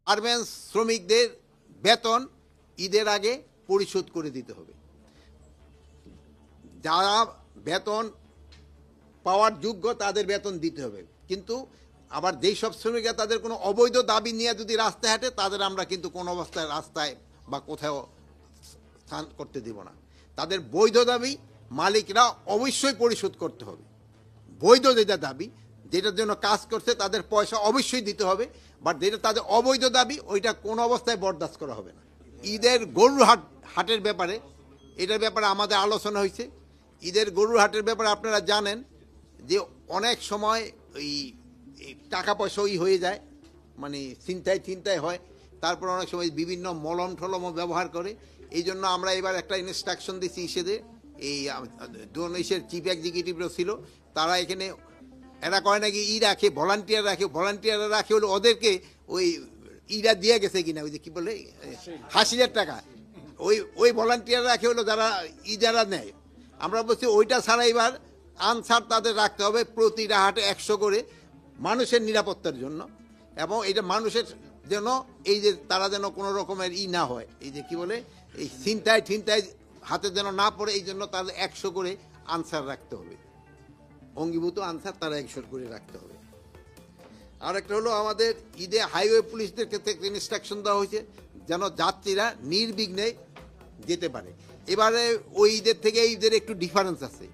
Garments শ্রমিকদের বেতন ঈদের আগে পরিশোধ করে দিতে হবে। যারা বেতন পাওয়ার যোগ্য তাদের বেতন দিতে হবে, কিন্তু আবার যেই সব শ্রমিকরা তাদের কোনো অবৈধ দাবি নিয়ে যদি রাস্তায় হাঁটে তাদের আমরা কিন্তু কোনো অবস্থায় রাস্তায় বা কোথাও স্থান করতে দিব না। তাদের বৈধ দাবি মালিকরা অবশ্যই পরিশোধ করতে হবে। বৈধ যেটা দাবি, যেটার জন্য কাজ করছে তাদের পয়সা অবশ্যই দিতে হবে, বাট যেটা তাদের অবৈধ দাবি ওইটা কোনো অবস্থায় বরদাস্ত করা হবে না। ঈদের গরুর হাটের ব্যাপারে, এটার ব্যাপারে আমাদের আলোচনা হয়েছে। ঈদের গরুর হাটের ব্যাপারে আপনারা জানেন যে অনেক সময় ওই টাকা পয়সা হয়ে যায়, মানে চিন্তায় হয়। তারপর অনেক সময় বিভিন্ন মলম ঠলমও ব্যবহার করে। এই জন্য আমরা এবার একটা ইনস্ট্রাকশন দিচ্ছি ইসেদের, এই ডোনেশের চিফ এক্সিকিউটিভরা ছিল, তারা এখানে এরা কয় নাকি রাখে, ভলান্টিয়াররা রাখে হলো ওদেরকে ওই দিয়ে গেছে কিনা, ওই যে কী বলে হাসিলের টাকা, ওই ভলান্টিয়ার রাখে হলো যারা ইজারা নেয়। আমরা বলছি ওইটা ছাড়া এবার আনসার তাদের রাখতে হবে প্রতিটা হাটে 100 করে, মানুষের নিরাপত্তার জন্য, এবং এটা মানুষের যেন এই যে তারা যেন কোনো রকমের না হয়, এই যে কি বলে এই ছিনতাই হাতে যেন না পড়ে, এই জন্য তাদের 100 করে আনসার রাখতে হবে, অঙ্গীভূত আনসার তারা 100 করে রাখতে হবে। আর একটা হলো আমাদের ঈদে হাইওয়ে পুলিশদের ক্ষেত্রে ইনস্ট্রাকশন দেওয়া হয়েছে যেন যাত্রীরা নির্বিঘ্নে যেতে পারে। এবারে ওই ঈদের থেকে এই ঈদের একটু ডিফারেন্স আছে।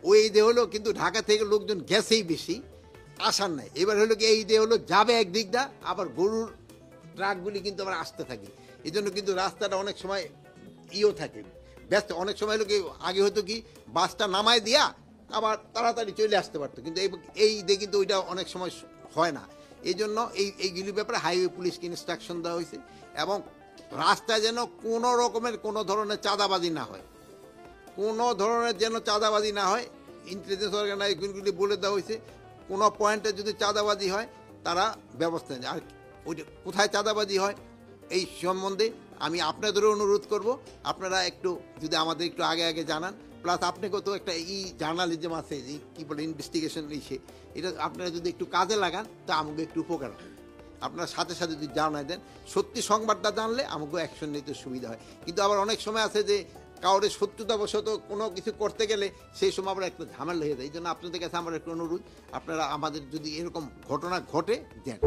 ওই ঈদে হলো কিন্তু ঢাকা থেকে লোকজন গেছেই বেশি, আসার নাই। এবার হলো কি এই ঈদে হলো যাবে একদিকটা, আবার গরুর ট্রাকগুলি কিন্তু আবার আসতে থাকে। এই জন্য কিন্তু রাস্তাটা অনেক সময় থাকে ব্যস্ত। অনেক সময় হলো কি আগে হতো কি বাসটা নামায় দিয়া আবার তাড়াতাড়ি চলে আসতে পারতো, কিন্তু এই ঈদে কিন্তু ওইটা অনেক সময় হয় না। এই জন্য এইগুলির ব্যাপারে হাইওয়ে পুলিশকে ইনস্ট্রাকশন দেওয়া হয়েছে, এবং রাস্তায় যেন কোনো রকমের কোনো ধরনের চাঁদাবাজি না হয়, কোনো ধরনের যেন চাঁদাবাজি না হয়। ইন্টেলিজেন্স অর্গানাইজেশনগুলি বলে দেওয়া হয়েছে কোনো পয়েন্টে যদি চাঁদাবাজি হয় তারা ব্যবস্থা নেয়। আর ওইটা কোথায় চাঁদাবাজি হয় এই সম্বন্ধে আমি আপনাদেরও অনুরোধ করব, আপনারা একটু যদি আমাদের একটু আগে জানান। প্লাস আপনাকেও তো একটা জার্নালিজম আছে, কী বলে ইনভেস্টিগেশন এটা আপনারা যদি একটু কাজে লাগান তা আমাকে একটু উপকার হয়। আপনারা সাথে যদি জানাই দেন, সত্যি সংবাদটা জানলে আমাকে অ্যাকশন নিতে সুবিধা হয়। কিন্তু আবার অনেক সময় আছে যে কাউরে শত্রুতাবশত কোনো কিছু করতে গেলে সেই সময় আবার একটা ঝামেলা হয়ে যায়। এই জন্য আপনাদের কাছে আমার একটু অনুরোধ, আপনারা আমাদের যদি এরকম ঘটনা ঘটে দেন।